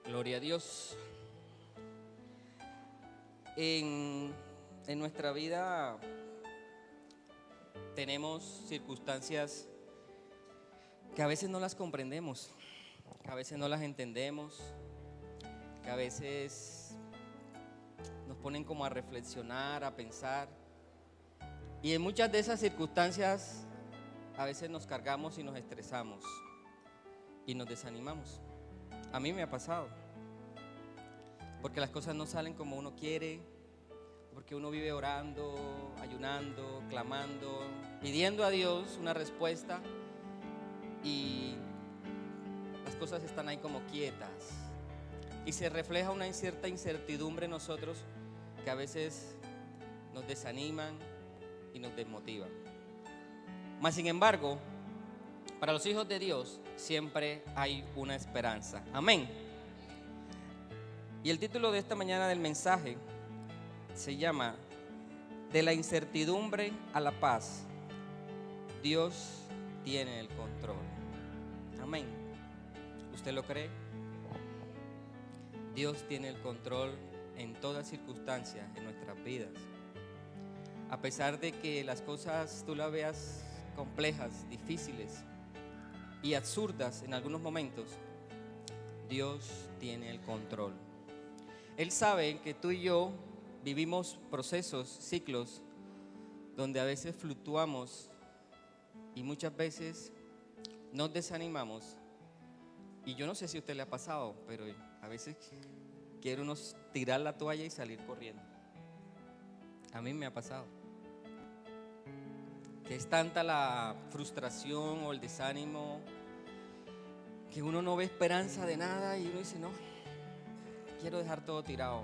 Gloria a Dios. En nuestra vida tenemos circunstancias que a veces no las comprendemos, que a veces no las entendemos, que a veces nos ponen como a reflexionar, a pensar. Y en muchas de esas circunstancias a veces nos cargamos y nos estresamos y nos desanimamos. A mí me ha pasado, porque las cosas no salen como uno quiere, porque uno vive orando, ayunando, clamando, pidiendo a Dios una respuesta y las cosas están ahí como quietas y se refleja una cierta incertidumbre en nosotros que a veces nos desaniman y nos desmotivan. Mas sin embargo, para los hijos de Dios siempre hay una esperanza. Amén. Y el título de esta mañana del mensaje se llama De la incertidumbre a la paz, Dios tiene el control. Amén. ¿Usted lo cree? Dios tiene el control en todas circunstancias en nuestras vidas. A pesar de que las cosas tú las veas complejas, difíciles y absurdas en algunos momentos, Dios tiene el control. Él sabe que tú y yo vivimos procesos, ciclos, donde a veces fluctuamos y muchas veces nos desanimamos. Y yo no sé si a usted le ha pasado, pero a veces quiere uno tirar la toalla y salir corriendo. A mí me ha pasado. Que es tanta la frustración o el desánimo que uno no ve esperanza de nada y uno dice, no, quiero dejar todo tirado,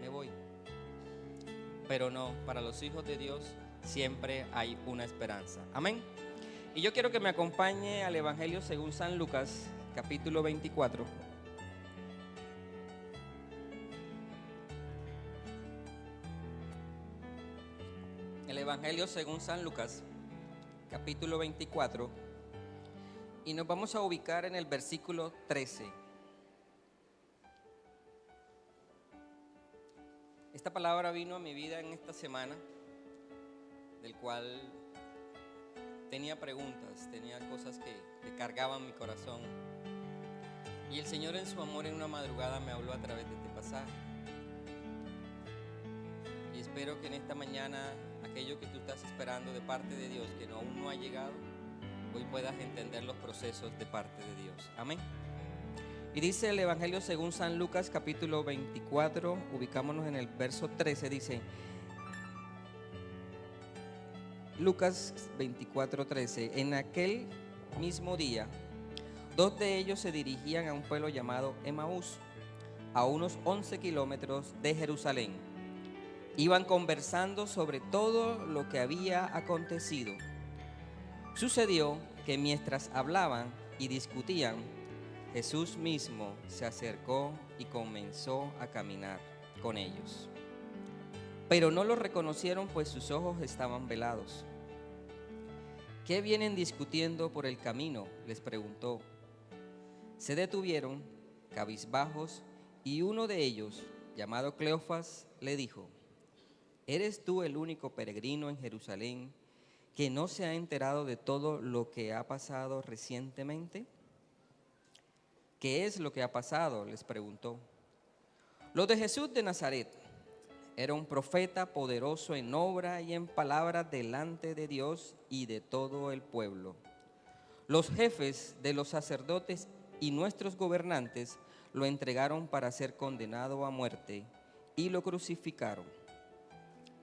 me voy. Pero no, para los hijos de Dios siempre hay una esperanza. Amén. Y yo quiero que me acompañe al Evangelio según San Lucas, capítulo 24. El Evangelio según San Lucas, capítulo 24. Y nos vamos a ubicar en el versículo 13. Esta palabra vino a mi vida en esta semana, del cual tenía preguntas, tenía cosas que cargaban mi corazón. Y el Señor en su amor en una madrugada me habló a través de este pasaje. Y espero que en esta mañana aquello que tú estás esperando de parte de Dios, que aún no ha llegado, hoy puedas entender los procesos de parte de Dios. Amén. Y dice el Evangelio según San Lucas capítulo 24, ubicámonos en el verso 13, dice Lucas 24:13, en aquel mismo día, dos de ellos se dirigían a un pueblo llamado Emaús, a unos 11 kilómetros de Jerusalén. Iban conversando sobre todo lo que había acontecido. Sucedió que mientras hablaban y discutían, Jesús mismo se acercó y comenzó a caminar con ellos. Pero no lo reconocieron, pues sus ojos estaban velados. ¿Qué vienen discutiendo por el camino?, les preguntó. Se detuvieron, cabizbajos, y uno de ellos, llamado Cleofas, le dijo: ¿Eres tú el único peregrino en Jerusalén que no se ha enterado de todo lo que ha pasado recientemente? ¿Qué es lo que ha pasado?, les preguntó. Lo de Jesús de Nazaret. Era un profeta poderoso en obra y en palabra delante de Dios y de todo el pueblo. Los jefes de los sacerdotes y nuestros gobernantes lo entregaron para ser condenado a muerte y lo crucificaron.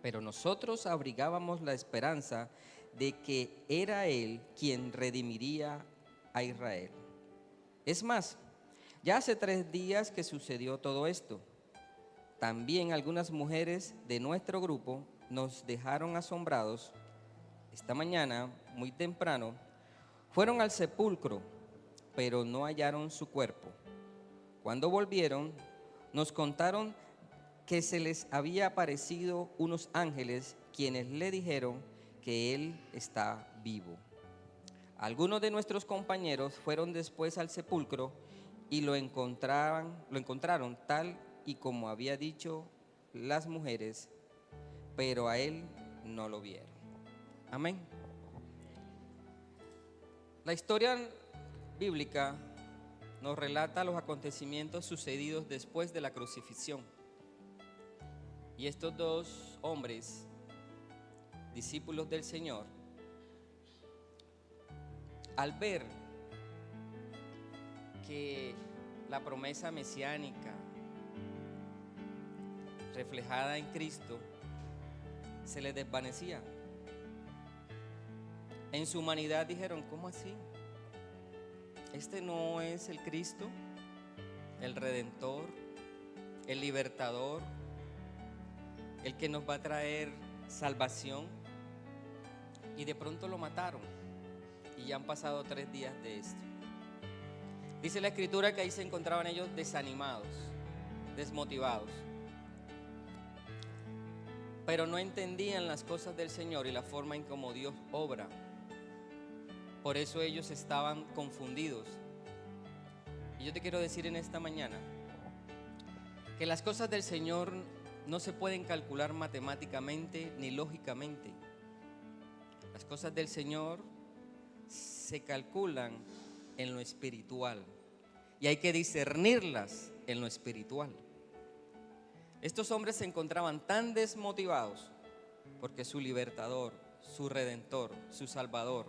Pero nosotros abrigábamos la esperanza de que era Él quien redimiría a Israel. Es más, ya hace 3 días que sucedió todo esto. También algunas mujeres de nuestro grupo nos dejaron asombrados. Esta mañana, muy temprano, fueron al sepulcro, pero no hallaron su cuerpo. Cuando volvieron, nos contaron que se les había aparecido unos ángeles quienes le dijeron que Él está vivo. Algunos de nuestros compañeros fueron después al sepulcro y lo encontraron tal y como había dicho las mujeres, pero a él no lo vieron. Amén. La historia bíblica nos relata los acontecimientos sucedidos después de la crucifixión. Y estos dos hombres, discípulos del Señor, al ver que la promesa mesiánica reflejada en Cristo se les desvanecía, en su humanidad dijeron: ¿cómo así? ¿Este no es el Cristo, el Redentor, el Libertador, el que nos va a traer salvación? Y de pronto lo mataron, y ya han pasado 3 días de esto. Dice la Escritura que ahí se encontraban ellos desanimados, desmotivados, pero no entendían las cosas del Señor y la forma en cómo Dios obra. Por eso ellos estaban confundidos. Y yo te quiero decir en esta mañana que las cosas del Señor no se pueden calcular matemáticamente ni lógicamente. Las cosas del Señor se calculan en lo espiritual y hay que discernirlas en lo espiritual. Estos hombres se encontraban tan desmotivados porque su libertador, su redentor, su salvador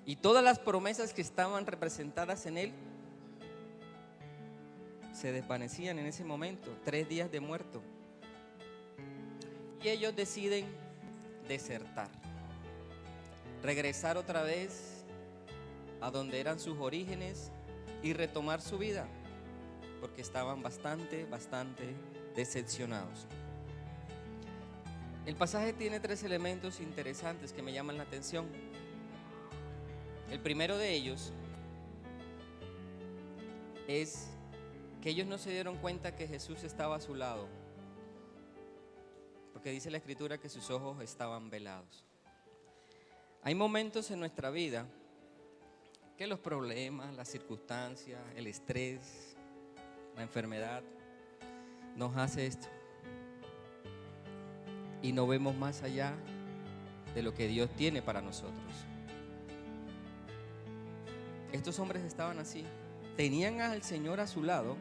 y todas las promesas que estaban representadas en él se desvanecían en ese momento. 3 días de muerto. Y ellos deciden desertar, regresar otra vez a donde eran sus orígenes y retomar su vida, porque estaban bastante decepcionados. El pasaje tiene 3 elementos interesantes que me llaman la atención. El primero de ellos es que ellos no se dieron cuenta que Jesús estaba a su lado, porque dice la Escritura que sus ojos estaban velados. Hay momentos en nuestra vida que los problemas, las circunstancias, el estrés, la enfermedad nos hace esto y no vemos más allá de lo que Dios tiene para nosotros. Estos hombres estaban así, tenían al Señor a su lado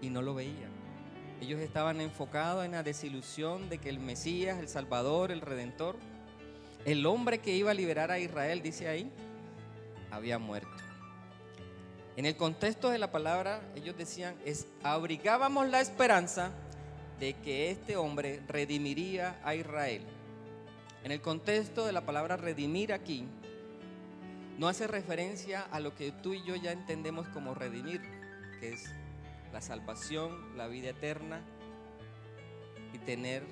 y no lo veían. Ellos estaban enfocados en la desilusión de que el Mesías, el Salvador, el Redentor, el hombre que iba a liberar a Israel, dice ahí, había muerto. En el contexto de la palabra, ellos decían, abrigábamos la esperanza de que este hombre redimiría a Israel. En el contexto de la palabra redimir aquí, no hace referencia a lo que tú y yo ya entendemos como redimir, que es la salvación, la vida eterna y tener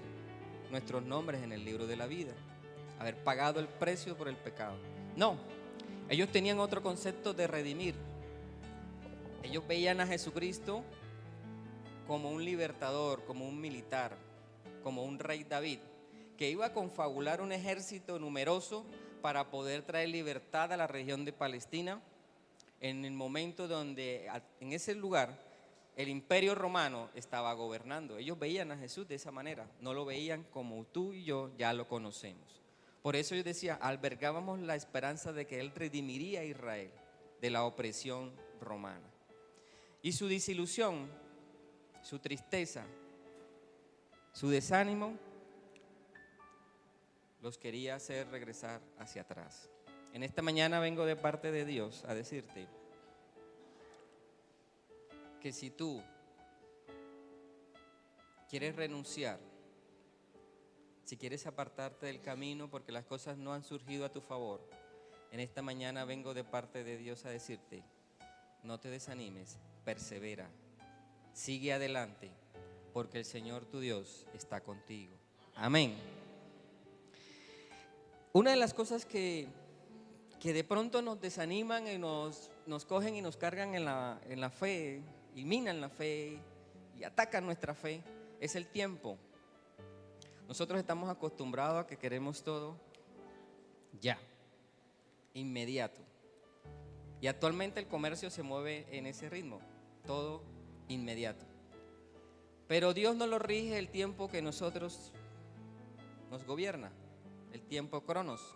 nuestros nombres en el libro de la vida, haber pagado el precio por el pecado. No, ellos tenían otro concepto de redimir. Ellos veían a Jesucristo como un libertador, como un militar, como un rey David, que iba a confabular un ejército numeroso para poder traer libertad a la región de Palestina en el momento donde en ese lugar el imperio romano estaba gobernando. Ellos veían a Jesús de esa manera, no lo veían como tú y yo ya lo conocemos. Por eso yo decía, albergábamos la esperanza de que Él redimiría a Israel de la opresión romana. Y su desilusión, su tristeza, su desánimo, los quería hacer regresar hacia atrás. En esta mañana vengo de parte de Dios a decirte que si tú quieres renunciar, si quieres apartarte del camino porque las cosas no han surgido a tu favor, en esta mañana vengo de parte de Dios a decirte, no te desanimes, persevera, sigue adelante, porque el Señor tu Dios está contigo. Amén. Una de las cosas que de pronto nos desaniman y nos cogen y nos cargan en la fe y minan la fe y atacan nuestra fe es el tiempo. Nosotros estamos acostumbrados a que queremos todo ya, inmediato. Y actualmente el comercio se mueve en ese ritmo, todo inmediato. Pero Dios no lo rige el tiempo que nosotros nos gobierna, el tiempo Cronos.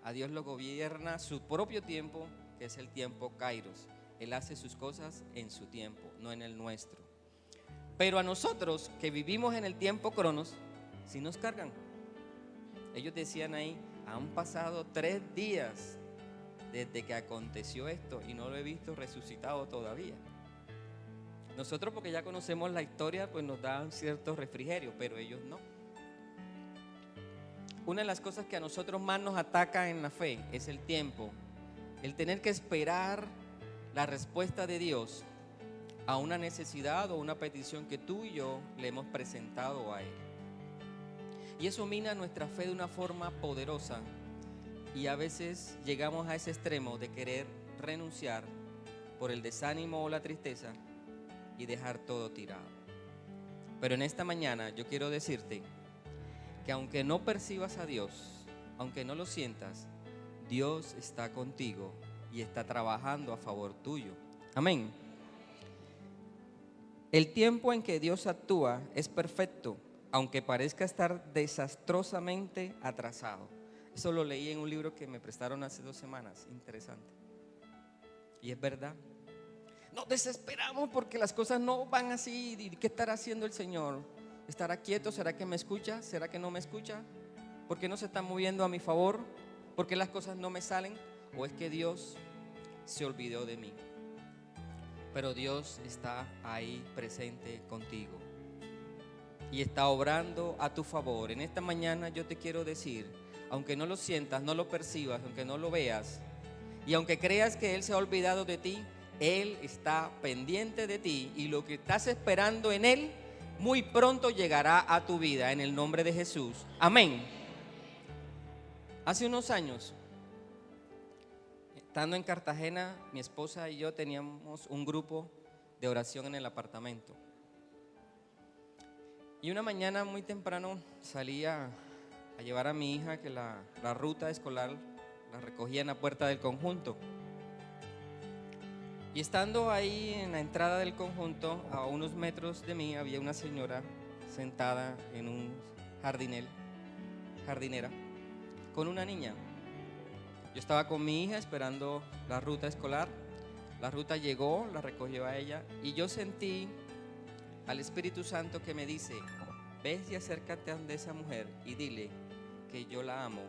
A Dios lo gobierna su propio tiempo, que es el tiempo Kairos. Él hace sus cosas en su tiempo, no en el nuestro. Pero a nosotros que vivimos en el tiempo Cronos, sí nos cargan. Ellos decían ahí, han pasado 3 días desde que aconteció esto y no lo he visto resucitado todavía. Nosotros, porque ya conocemos la historia, pues nos dan cierto refrigerio, pero ellos no. Una de las cosas que a nosotros más nos ataca en la fe es el tiempo, el tener que esperar la respuesta de Dios a una necesidad o una petición que tú y yo le hemos presentado a Él. Y eso mina nuestra fe de una forma poderosa, y a veces llegamos a ese extremo de querer renunciar por el desánimo o la tristeza y dejar todo tirado. Pero en esta mañana yo quiero decirte que aunque no percibas a Dios, aunque no lo sientas, Dios está contigo y está trabajando a favor tuyo. Amén. El tiempo en que Dios actúa es perfecto, aunque parezca estar desastrosamente atrasado. Eso lo leí en un libro que me prestaron hace 2 semanas, interesante. Y es verdad. Nos desesperamos porque las cosas no van así. ¿Y qué estará haciendo el Señor? ¿Estará quieto? ¿Será que me escucha? ¿Será que no me escucha? ¿Por qué no se está moviendo a mi favor? ¿Por qué las cosas no me salen? ¿O es que Dios se olvidó de mí? Pero Dios está ahí presente contigo y está obrando a tu favor. En esta mañana yo te quiero decir, aunque no lo sientas, no lo percibas, aunque no lo veas, y aunque creas que Él se ha olvidado de ti, Él está pendiente de ti, y lo que estás esperando en Él muy pronto llegará a tu vida, en el nombre de Jesús. Amén. Hace unos años, estando en Cartagena, mi esposa y yo teníamos un grupo de oración en el apartamento. Y una mañana muy temprano salí a llevar a mi hija, que la ruta escolar la recogía en la puerta del conjunto. Y estando ahí en la entrada del conjunto, a unos metros de mí, había una señora sentada en un jardinera, con una niña. Yo estaba con mi hija esperando la ruta escolar. La ruta llegó, la recogió a ella, y yo sentí al Espíritu Santo que me dice: ves y acércate a esa mujer y dile que yo la amo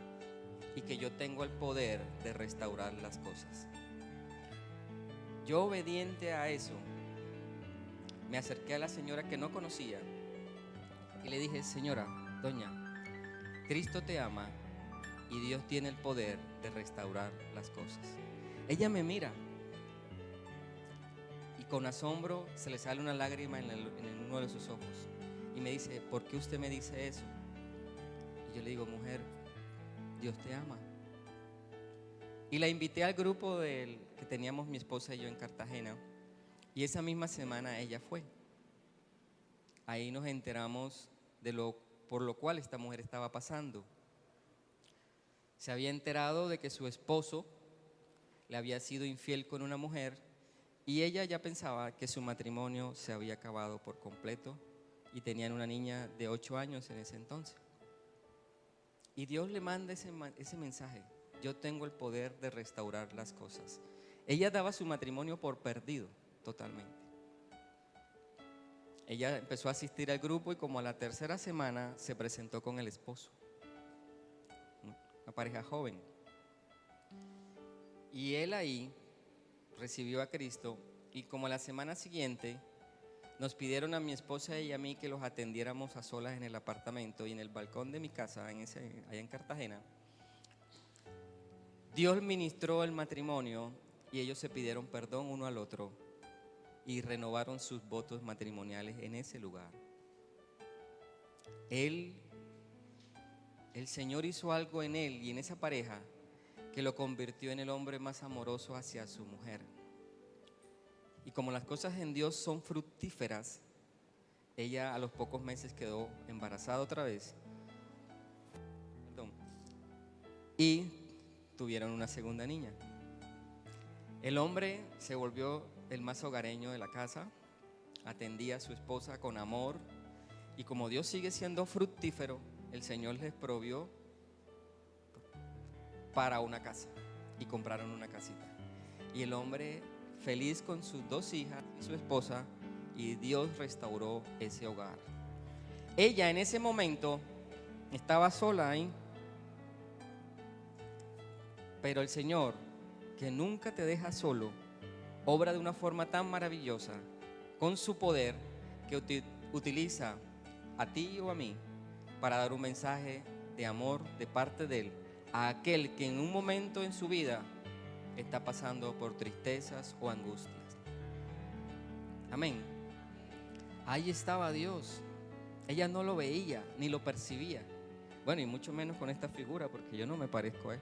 y que yo tengo el poder de restaurar las cosas. Yo, obediente a eso, me acerqué a la señora que no conocía y le dije: señora, doña, Cristo te ama y Dios tiene el poder de restaurar las cosas. Ella me mira y con asombro se le sale una lágrima en uno de sus ojos y me dice: ¿por qué usted me dice eso? Y yo le digo: mujer, Dios te ama. Y la invité al grupo que teníamos mi esposa y yo en Cartagena, y esa misma semana ella fue. Ahí nos enteramos por lo cual esta mujer estaba pasando. Se había enterado de que su esposo le había sido infiel con una mujer, y ella ya pensaba que su matrimonio se había acabado por completo, y tenían una niña de 8 años en ese entonces. Y Dios le manda ese mensaje: yo tengo el poder de restaurar las cosas. Ella daba su matrimonio por perdido totalmente. Ella empezó a asistir al grupo y como a la 3ª semana se presentó con el esposo, una pareja joven. Y él ahí recibió a Cristo, y como a la semana siguiente nos pidieron a mi esposa y a mí que los atendiéramos a solas en el apartamento y en el balcón de mi casa, allá en Cartagena. Dios ministró el matrimonio y ellos se pidieron perdón uno al otro y renovaron sus votos matrimoniales en ese lugar. El Señor hizo algo en él y en esa pareja que lo convirtió en el hombre más amoroso hacia su mujer. Y como las cosas en Dios son fructíferas, ella a los pocos meses quedó embarazada otra vez. Y tuvieron una segunda niña. El hombre se volvió el más hogareño de la casa, atendía a su esposa con amor, y como Dios sigue siendo fructífero, el Señor les provió para una casa y compraron una casita. Y el hombre feliz con sus 2 hijas y su esposa, y Dios restauró ese hogar. Ella en ese momento estaba sola ahí, pero el Señor, que nunca te deja solo, obra de una forma tan maravillosa con su poder, que utiliza a ti o a mí para dar un mensaje de amor de parte de Él a aquel que en un momento en su vida está pasando por tristezas o angustias. Amén. Ahí estaba Dios. Ella no lo veía ni lo percibía. Bueno, y mucho menos con esta figura, porque yo no me parezco a él.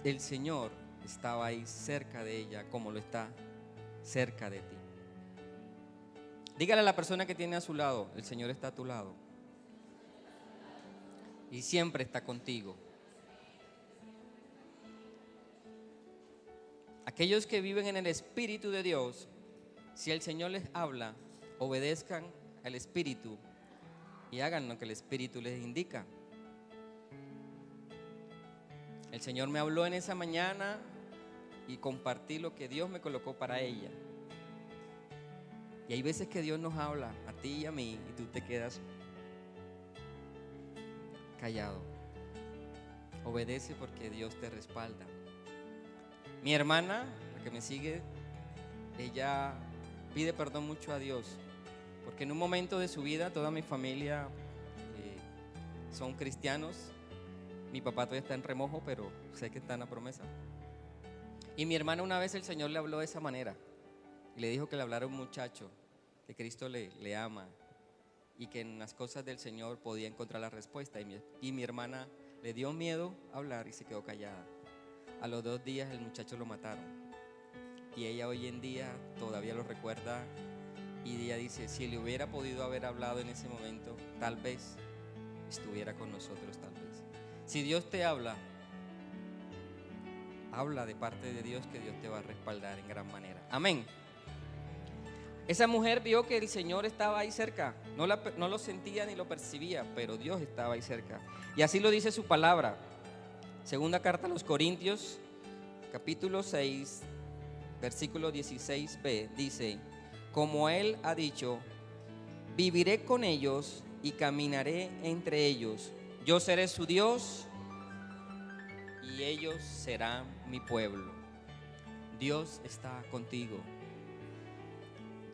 El Señor estaba ahí cerca de ella, como lo está cerca de ti. Dígale a la persona que tiene a su lado: el Señor está a tu lado y siempre está contigo. Aquellos que viven en el Espíritu de Dios, si el Señor les habla, obedezcan al Espíritu y hagan lo que el Espíritu les indica. El Señor me habló en esa mañana y compartí lo que Dios me colocó para ella. Y hay veces que Dios nos habla a ti y a mí y tú te quedas callado. Obedece porque Dios te respalda. Mi hermana, la que me sigue, ella pide perdón mucho a Dios, porque en un momento de su vida toda mi familia son cristianos. Mi papá todavía está en remojo, pero sé que está en la promesa. Y mi hermana, una vez el Señor le habló de esa manera y le dijo que le hablara a un muchacho, que Cristo le ama y que en las cosas del Señor podía encontrar la respuesta. Y mi hermana le dio miedo hablar y se quedó callada. A los 2 días el muchacho lo mataron, y ella hoy en día todavía lo recuerda, y ella dice: si le hubiera podido haber hablado en ese momento, tal vez estuviera con nosotros, tal vez. Si Dios te habla, habla de parte de Dios, que Dios te va a respaldar en gran manera. Amén. Esa mujer vio que el Señor estaba ahí cerca, no lo sentía ni lo percibía, pero Dios estaba ahí cerca. Y así lo dice su palabra. Segunda carta a los Corintios, capítulo 6, versículo 16b, dice: como Él ha dicho, viviré con ellos y caminaré entre ellos. Yo seré su Dios y ellos serán mi pueblo. Dios está contigo.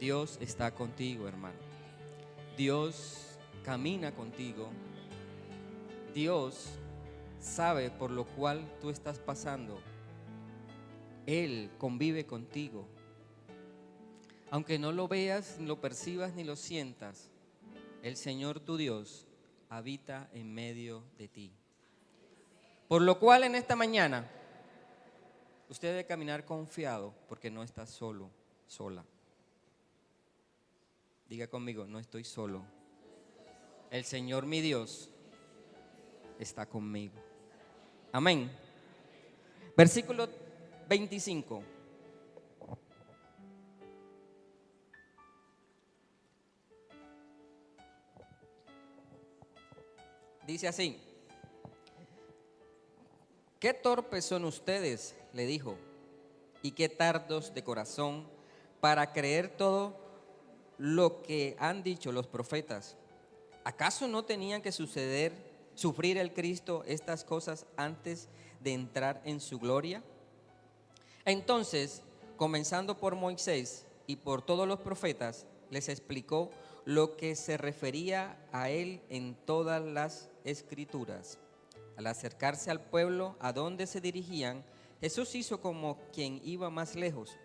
Dios está contigo, hermano. Dios camina contigo. Dios sabe por lo cual tú estás pasando. Él convive contigo. Aunque no lo veas, ni lo percibas, ni lo sientas, el Señor tu Dios habita en medio de ti. Por lo cual en esta mañana usted debe caminar confiado, porque no está solo, sola. Diga conmigo: no estoy solo. El Señor mi Dios está conmigo. Amén. Versículo 25. Dice así: qué torpes son ustedes, le dijo, y qué tardos de corazón para creer todo lo que han dicho los profetas. ¿Acaso no tenían que sufrir el Cristo estas cosas antes de entrar en su gloria? Entonces, comenzando por Moisés y por todos los profetas, les explicó lo que se refería a él en todas las Escrituras. Al acercarse al pueblo a donde se dirigían, Jesús hizo como quien iba más lejos,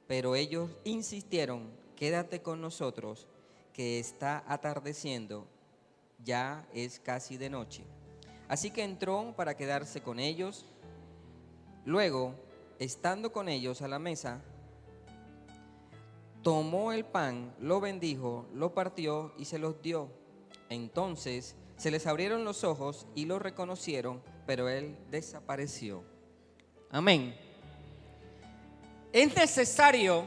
pero ellos insistieron: quédate con nosotros, que está atardeciendo, ya es casi de noche. Así que entró para quedarse con ellos. Luego, estando con ellos a la mesa, tomó el pan, lo bendijo, lo partió y se los dio. Entonces se les abrieron los ojos y lo reconocieron, pero él desapareció. Amén. Es necesario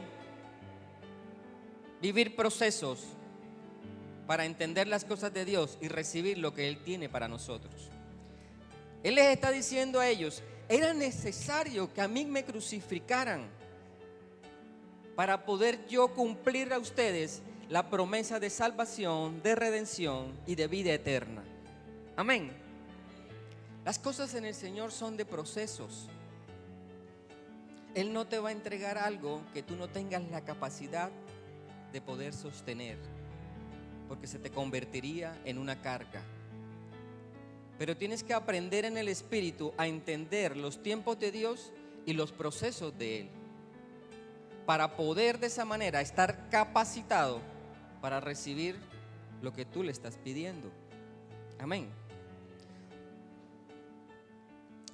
vivir procesos para entender las cosas de Dios y recibir lo que Él tiene para nosotros. Él les está diciendo a ellos, era necesario que a mí me crucificaran para poder yo cumplir a ustedes la promesa de salvación, de redención y de vida eterna. Amén. Las cosas en el Señor son de procesos. Él no te va a entregar algo que tú no tengas la capacidad de poder sostener, porque se te convertiría en una carga. Pero tienes que aprender en el Espíritu a entender los tiempos de Dios y los procesos de Él, para poder de esa manera estar capacitado para recibir lo que tú le estás pidiendo. Amén.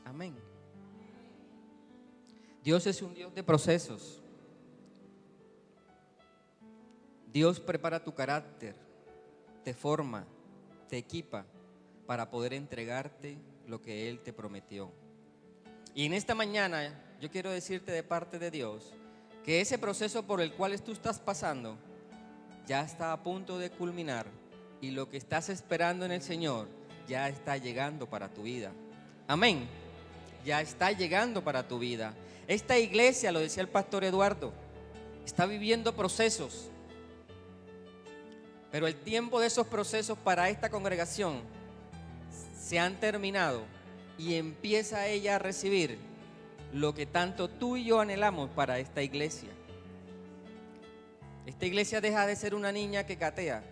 Amén. Dios es un Dios de procesos. Dios prepara tu carácter, te forma, te equipa para poder entregarte lo que Él te prometió. Y en esta mañana yo quiero decirte de parte de Dios que ese proceso por el cual tú estás pasando ya está a punto de culminar, y lo que estás esperando en el Señor ya está llegando para tu vida. Amén. Ya está llegando para tu vida. Esta iglesia, lo decía el pastor Eduardo, está viviendo procesos, pero el tiempo de esos procesos para esta congregación se han terminado, y empieza ella a recibir lo que tanto tú y yo anhelamos para esta iglesia. Esta iglesia deja de ser una niña que gatea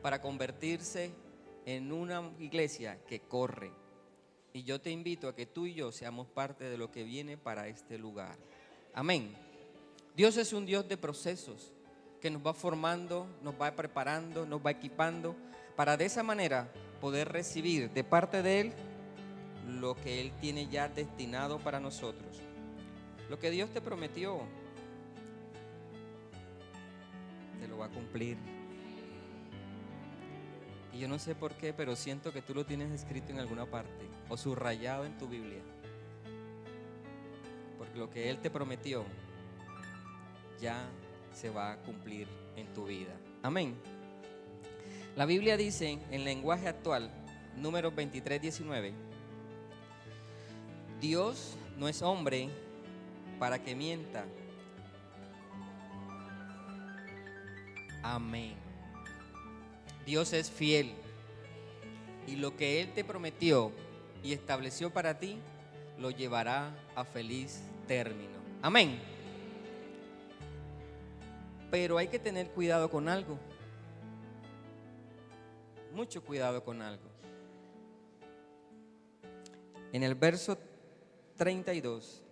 para convertirse en una iglesia que corre. Y yo te invito a que tú y yo seamos parte de lo que viene para este lugar. Amén. Dios es un Dios de procesos que nos va formando, nos va preparando, nos va equipando para de esa manera poder recibir de parte de Él lo que Él tiene ya destinado para nosotros. Lo que Dios te prometió, te lo va a cumplir. Y yo no sé por qué, pero siento que tú lo tienes escrito en alguna parte o subrayado en tu Biblia. Porque lo que Él te prometió ya se va a cumplir en tu vida. Amén. La Biblia dice en lenguaje actual, Números 23:19, Dios no es hombre para que mienta. Amén. Dios es fiel, y lo que Él te prometió y estableció para ti lo llevará a feliz término. Amén. Pero hay que tener cuidado con algo, mucho cuidado con algo. En el verso 32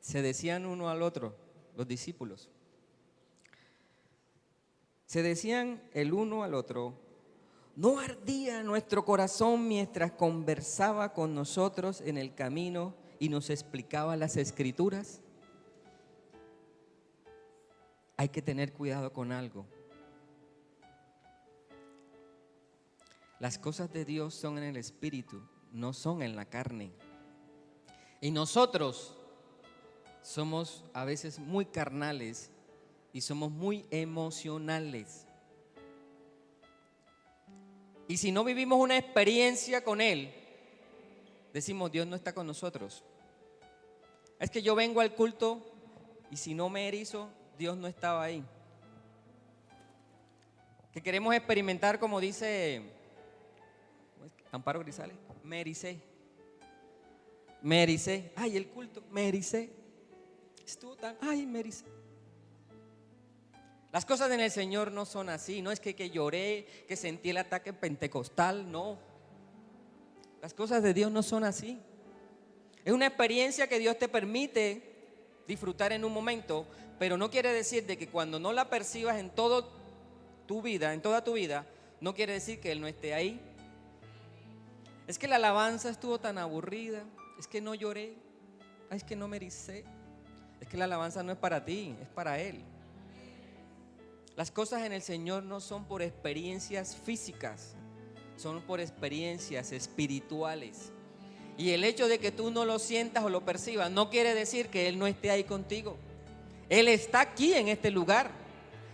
se decían uno al otro, los discípulos, se decían el uno al otro, ¿no ardía nuestro corazón mientras conversaba con nosotros en el camino y nos explicaba las Escrituras? Hay que tener cuidado con algo. Las cosas de Dios son en el Espíritu, no son en la carne. Y nosotros somos a veces muy carnales y somos muy emocionales. Y si no vivimos una experiencia con Él, decimos, Dios no está con nosotros. Es que yo vengo al culto y si no me erizo, Dios no estaba ahí. Que queremos experimentar, como dice Amparo Grisales, me ericé. Me ericé. Ay, el culto, me ericé. Estuvo tan, ay, me ericé. Las cosas en el Señor no son así. No es que lloré, que sentí el ataque pentecostal, no. Las cosas de Dios no son así. Es una experiencia que Dios te permite disfrutar en un momento, pero no quiere decir de que cuando no la percibas en toda tu vida, no quiere decir que Él no esté ahí. Es que la alabanza estuvo tan aburrida, es que no lloré, es que no me ericé. Es que la alabanza no es para ti, es para Él. Las cosas en el Señor no son por experiencias físicas, son por experiencias espirituales. Y el hecho de que tú no lo sientas o lo percibas no quiere decir que Él no esté ahí contigo. Él está aquí en este lugar.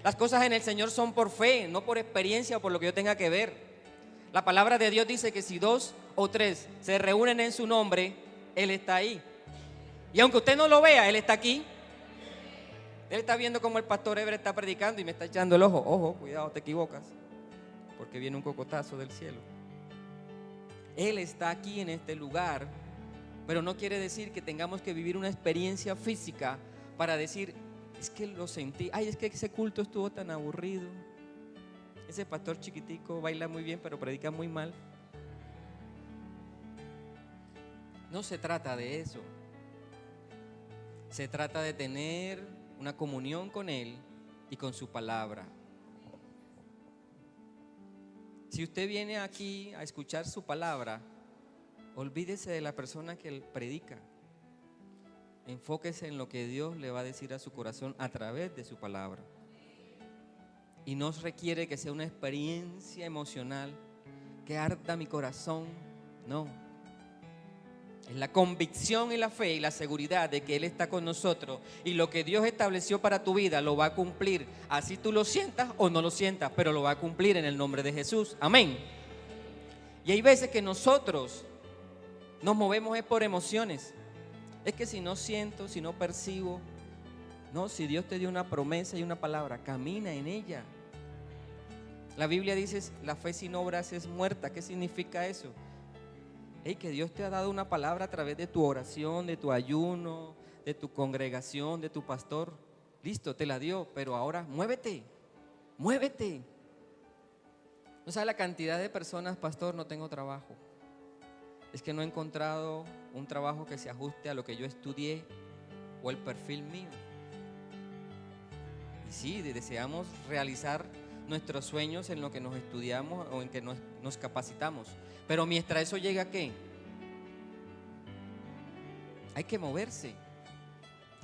Las cosas en el Señor son por fe, no por experiencia o por lo que yo tenga que ver. La palabra de Dios dice que si 2 o 3 se reúnen en su nombre, Él está ahí. Y aunque usted no lo vea, Él está aquí. Él está viendo cómo el pastor Ebre está predicando y me está echando el ojo. Ojo, cuidado, te equivocas, porque viene un cocotazo del cielo. Él está aquí en este lugar, pero no quiere decir que tengamos que vivir una experiencia física para decir, es que lo sentí, ay, es que ese culto estuvo tan aburrido, ese pastor chiquitico baila muy bien pero predica muy mal. No se trata de eso. Se trata de tener una comunión con Él y con su palabra. Si usted viene aquí a escuchar su palabra, olvídese de la persona que Él predica. Enfóquese en lo que Dios le va a decir a su corazón a través de su palabra. Y no requiere que sea una experiencia emocional, que arda mi corazón. No. Es la convicción y la fe y la seguridad de que Él está con nosotros y lo que Dios estableció para tu vida lo va a cumplir. Así tú lo sientas o no lo sientas, pero lo va a cumplir en el nombre de Jesús. Amén. Y hay veces que nosotros nos movemos es por emociones. Es que si no siento, si no percibo, no, si Dios te dio una promesa y una palabra, camina en ella. La Biblia dice, la fe sin obras es muerta. ¿Qué significa eso? Que Dios te ha dado una palabra a través de tu oración, de tu ayuno, de tu congregación, de tu pastor. Listo, te la dio, pero ahora muévete, muévete. No sabe la cantidad de personas, pastor, no tengo trabajo. Es que no he encontrado un trabajo que se ajuste a lo que yo estudié o el perfil mío. Y sí, deseamos realizar nuestros sueños en lo que nos estudiamos o en que nos capacitamos. Pero mientras eso llega, ¿qué? Hay que moverse.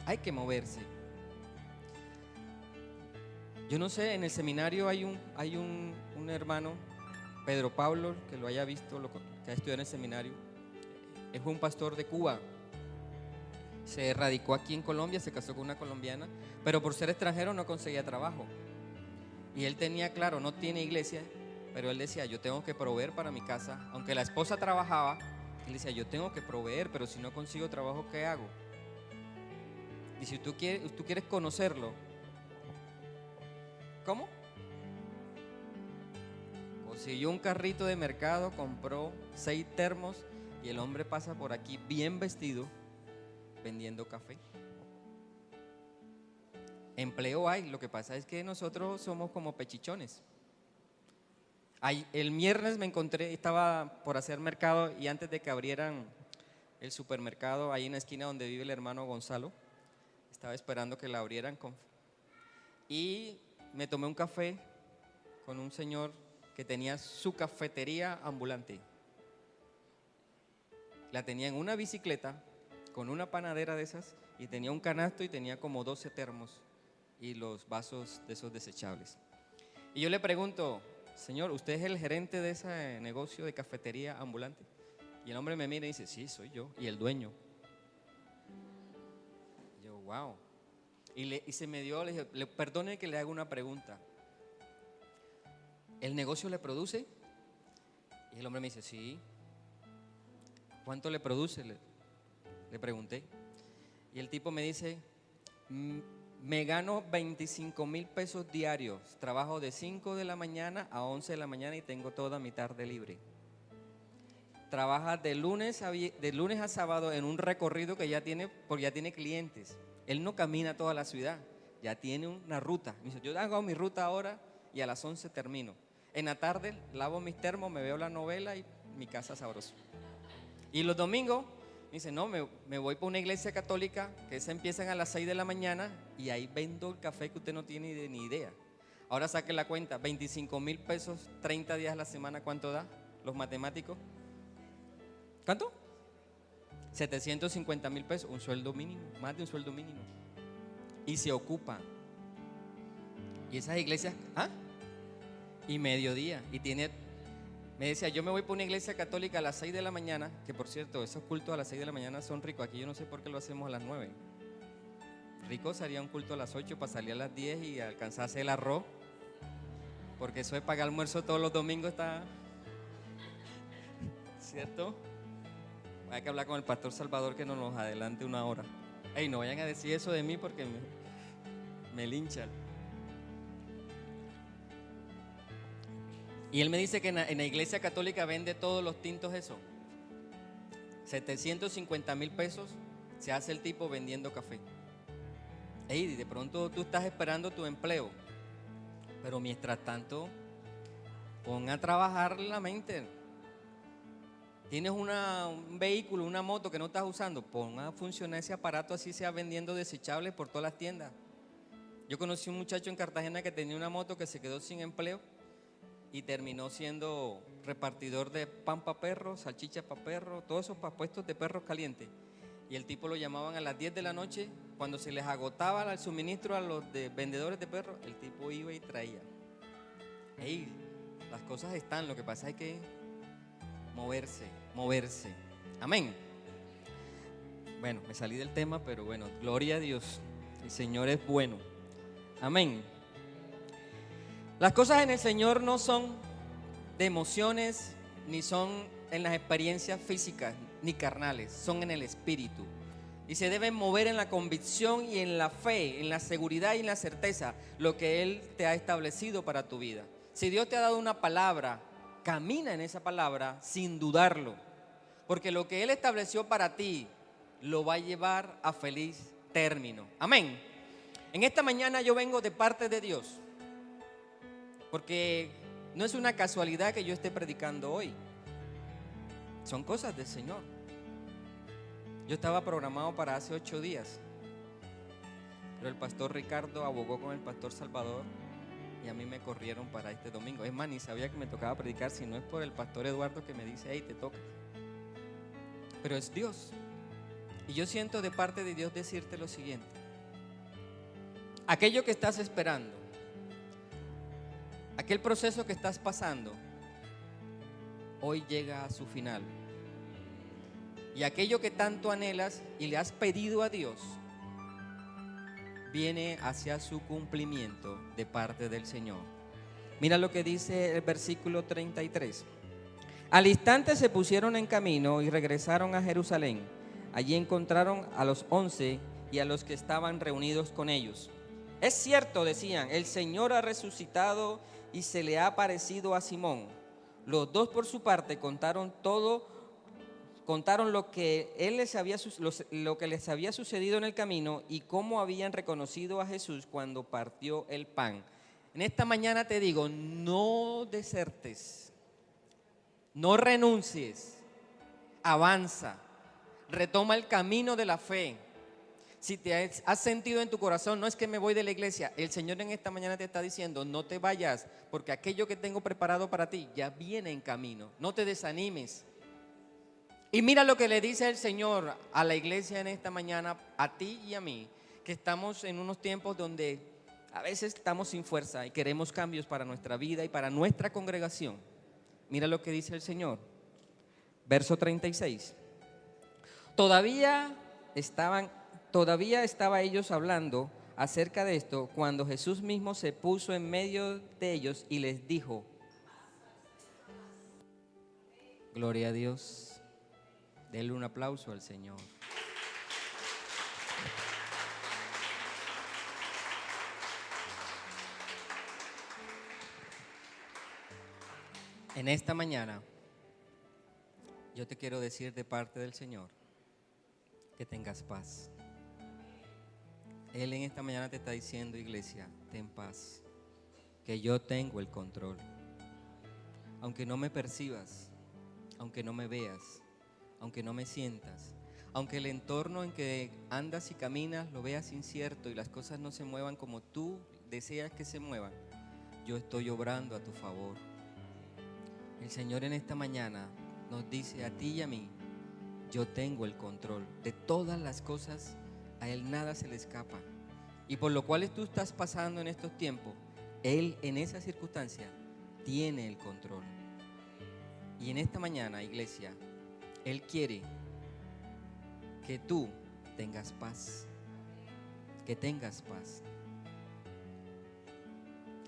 Hay que moverse. Yo no sé, en el seminario hay un hermano, Pedro Pablo, que lo haya visto, que ha estudiado en el seminario. Es un pastor de Cuba. Se radicó aquí en Colombia, se casó con una colombiana, pero por ser extranjero no conseguía trabajo. Y él tenía claro, no tiene iglesia, pero él decía, yo tengo que proveer para mi casa. Aunque la esposa trabajaba, él decía, yo tengo que proveer, pero si no consigo trabajo, ¿qué hago? Y si tú quieres conocerlo, ¿cómo? Consiguió un carrito de mercado, compró 6 termos y el hombre pasa por aquí bien vestido, vendiendo café. Empleo hay, lo que pasa es que nosotros somos como pechichones. El viernes me encontré, estaba por hacer mercado y antes de que abrieran el supermercado ahí en la esquina donde vive el hermano Gonzalo, estaba esperando que la abrieran y me tomé un café con un señor que tenía su cafetería ambulante. La tenía en una bicicleta con una panadera de esas y tenía un canasto y tenía como 12 termos y los vasos de esos desechables. Y yo le pregunto, señor, ¿usted es el gerente de ese negocio de cafetería ambulante? Y el hombre me mira y dice, sí, soy yo, y el dueño. Y yo, wow. Y se me dio, le dije, perdone que le haga una pregunta. ¿El negocio le produce? Y el hombre me dice, sí. ¿Cuánto le produce? Le pregunté. Y el tipo me dice, me gano 25,000 pesos diarios. Trabajo de 5 de la mañana a 11 de la mañana y tengo toda mi tarde libre. Trabaja de lunes a sábado en un recorrido que ya tiene, porque ya tiene clientes. Él no camina toda la ciudad, ya tiene una ruta. Me dice, yo hago mi ruta ahora y a las 11 termino. En la tarde lavo mis termos, me veo la novela y mi casa sabroso. Y los domingos, dice, no, me voy para una iglesia católica que se empiezan a las 6 de la mañana y ahí vendo el café que usted no tiene ni idea. Ahora saque la cuenta, 25,000 pesos, 30 días a la semana, ¿cuánto da? Los matemáticos. ¿Cuánto? 750,000 pesos, un sueldo mínimo, más de un sueldo mínimo. Y se ocupa. Y esas iglesias, y mediodía, y tiene Me decía, yo me voy por una iglesia católica a las 6 de la mañana, que por cierto, esos cultos a las 6 de la mañana son ricos. Aquí yo no sé por qué lo hacemos a las 9. Rico sería un culto a las 8 para salir a las 10 y alcanzar a hacer el arroz, porque eso de pagar almuerzo todos los domingos está, ¿cierto? Hay que hablar con el pastor Salvador que nos adelante una hora. Ey, no vayan a decir eso de mí porque me linchan. Y él me dice que en la iglesia católica vende todos los tintos eso. 750,000 pesos se hace el tipo vendiendo café. Ey, de pronto tú estás esperando tu empleo, pero mientras tanto, pon a trabajar la mente. Tienes un vehículo, una moto que no estás usando, pon a funcionar ese aparato, así sea vendiendo desechables por todas las tiendas. Yo conocí un muchacho en Cartagena que tenía una moto que se quedó sin empleo y terminó siendo repartidor de pan para perros, salchichas para perros, todos esos puestos de perros calientes. Y el tipo lo llamaban a las 10 de la noche, cuando se les agotaba el suministro a los vendedores de perros, el tipo iba y traía. Ey, las cosas están, lo que pasa es que moverse. Amén. Bueno, me salí del tema, pero bueno, gloria a Dios. El Señor es bueno. Amén. Las cosas en el Señor no son de emociones, ni son en las experiencias físicas, ni carnales, son en el espíritu. Y se deben mover en la convicción y en la fe, en la seguridad y en la certeza, lo que Él te ha establecido para tu vida. Si Dios te ha dado una palabra, camina en esa palabra sin dudarlo, porque lo que Él estableció para ti lo va a llevar a feliz término. Amén. En esta mañana yo vengo de parte de Dios, porque no es una casualidad que yo esté predicando hoy, son cosas del Señor. Yo estaba programado para hace 8 días, pero el pastor Ricardo abogó con el pastor Salvador y a mí me corrieron para este domingo. Es más, ni sabía que me tocaba predicar, si no es por el pastor Eduardo que me dice, hey, te toca. Pero es Dios. Y yo siento de parte de Dios decirte lo siguiente: aquello que estás esperando, aquel proceso que estás pasando, hoy llega a su final. Y aquello que tanto anhelas y le has pedido a Dios, viene hacia su cumplimiento de parte del Señor. Mira lo que dice el versículo 33. Al instante se pusieron en camino y regresaron a Jerusalén. Allí encontraron a los 11 y a los que estaban reunidos con ellos. Es cierto, decían, el Señor ha resucitado y se le ha aparecido a Simón. Los dos por su parte contaron lo que les había sucedido en el camino y cómo habían reconocido a Jesús cuando partió el pan. En esta mañana te digo, no desertes, no renuncies, avanza, retoma el camino de la fe. Si te has sentido en tu corazón, no es que me voy de la iglesia, el Señor en esta mañana te está diciendo, no te vayas, porque aquello que tengo preparado para ti ya viene en camino. No te desanimes. Y mira lo que le dice el Señor a la iglesia en esta mañana, a ti y a mí, que estamos en unos tiempos donde a veces estamos sin fuerza y queremos cambios para nuestra vida y para nuestra congregación. Mira lo que dice el Señor, verso 36. Todavía estaba ellos hablando acerca de esto cuando Jesús mismo se puso en medio de ellos y les dijo, gloria a Dios. Denle un aplauso al Señor. En esta mañana, yo te quiero decir de parte del Señor que tengas paz. Él en esta mañana te está diciendo, iglesia, ten paz, que yo tengo el control. Aunque no me percibas, aunque no me veas, aunque no me sientas, aunque el entorno en que andas y caminas lo veas incierto y las cosas no se muevan como tú deseas que se muevan, yo estoy obrando a tu favor. El Señor en esta mañana nos dice a ti y a mí, yo tengo el control de todas las cosas, a Él nada se le escapa. Y por lo cual tú estás pasando en estos tiempos, Él en esa circunstancia tiene el control. Y en esta mañana, iglesia, Él quiere que tú tengas paz, que tengas paz.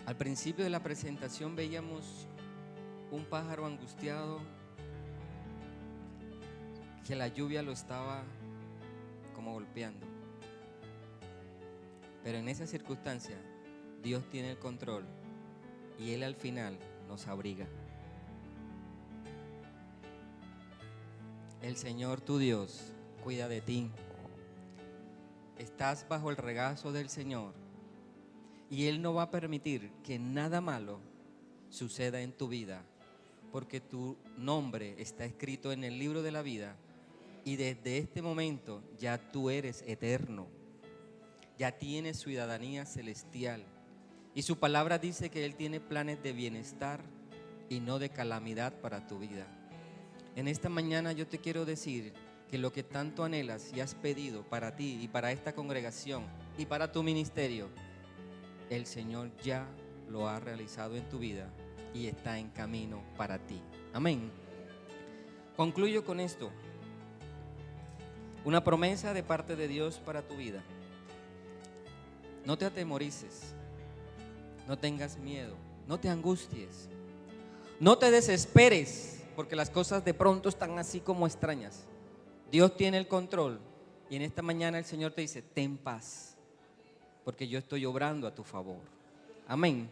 Al principio de la presentación veíamos un pájaro angustiado, que la lluvia lo estaba como golpeando. Pero en esa circunstancia, Dios tiene el control y Él al final nos abriga. El Señor tu Dios cuida de ti. Estás bajo el regazo del Señor y Él no va a permitir que nada malo suceda en tu vida, porque tu nombre está escrito en el libro de la vida y desde este momento ya tú eres eterno, ya tienes ciudadanía celestial y su palabra dice que Él tiene planes de bienestar y no de calamidad para tu vida. En esta mañana yo te quiero decir que lo que tanto anhelas y has pedido para ti y para esta congregación y para tu ministerio, el Señor ya lo ha realizado en tu vida y está en camino para ti. Amén. Concluyo con esto. Una promesa de parte de Dios para tu vida. No te atemorices, no tengas miedo, no te angusties, no te desesperes, porque las cosas de pronto están así como extrañas. Dios tiene el control y en esta mañana el Señor te dice, ten paz, porque yo estoy obrando a tu favor. Amén.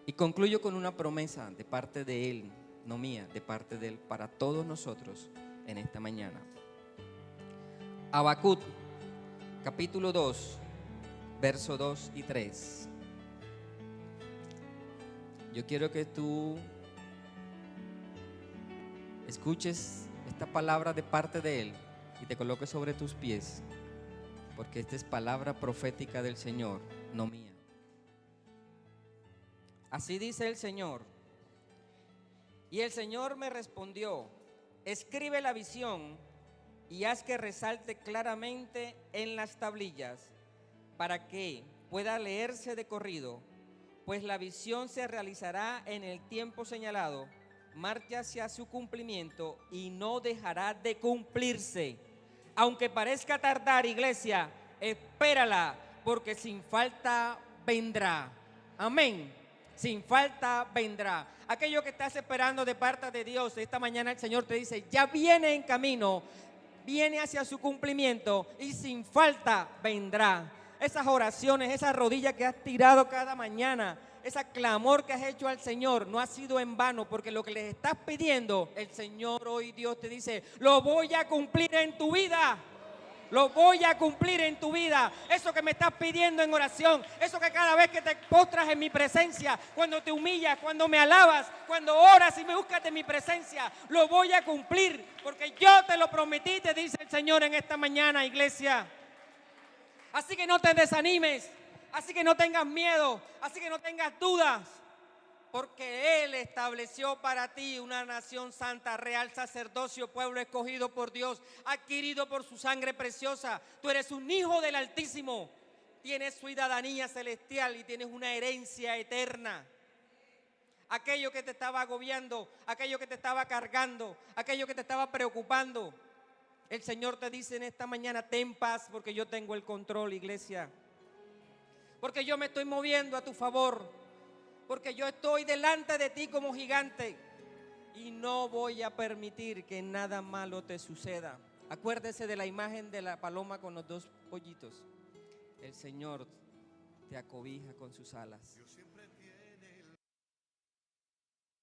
Y concluyo con una promesa de parte de Él, no mía, de parte de Él, para todos nosotros en esta mañana. Habacuc, capítulo 2, verso 2 y 3. Yo quiero que tú escuches esta palabra de parte de Él y te coloques sobre tus pies, porque esta es palabra profética del Señor, no mía. Así dice el Señor. Y el Señor me respondió, escribe la visión y haz que resalte claramente en las tablillas para que pueda leerse de corrido, pues la visión se realizará en el tiempo señalado, marcha hacia su cumplimiento y no dejará de cumplirse. Aunque parezca tardar, iglesia, espérala, porque sin falta vendrá. Amén. Sin falta vendrá. Aquello que estás esperando de parte de Dios, esta mañana el Señor te dice, ya viene en camino, viene hacia su cumplimiento y sin falta vendrá. Esas oraciones, esas rodillas que has tirado cada mañana, ese clamor que has hecho al Señor no ha sido en vano, porque lo que le estás pidiendo, el Señor hoy Dios te dice, lo voy a cumplir en tu vida. Lo voy a cumplir en tu vida. Eso que me estás pidiendo en oración, eso que cada vez que te postras en mi presencia, cuando te humillas, cuando me alabas, cuando oras y me buscas de mi presencia, lo voy a cumplir, porque yo te lo prometí, te dice el Señor en esta mañana, iglesia. Así que no te desanimes, así que no tengas miedo, así que no tengas dudas, porque Él estableció para ti una nación santa, real sacerdocio, pueblo escogido por Dios, adquirido por su sangre preciosa. Tú eres un hijo del Altísimo, tienes ciudadanía celestial y tienes una herencia eterna. Aquello que te estaba agobiando, aquello que te estaba cargando, aquello que te estaba preocupando, el Señor te dice en esta mañana, ten paz, porque yo tengo el control, iglesia. Porque yo me estoy moviendo a tu favor, porque yo estoy delante de ti como gigante y no voy a permitir que nada malo te suceda. Acuérdese de la imagen de la paloma con los dos pollitos. El Señor te acobija con sus alas.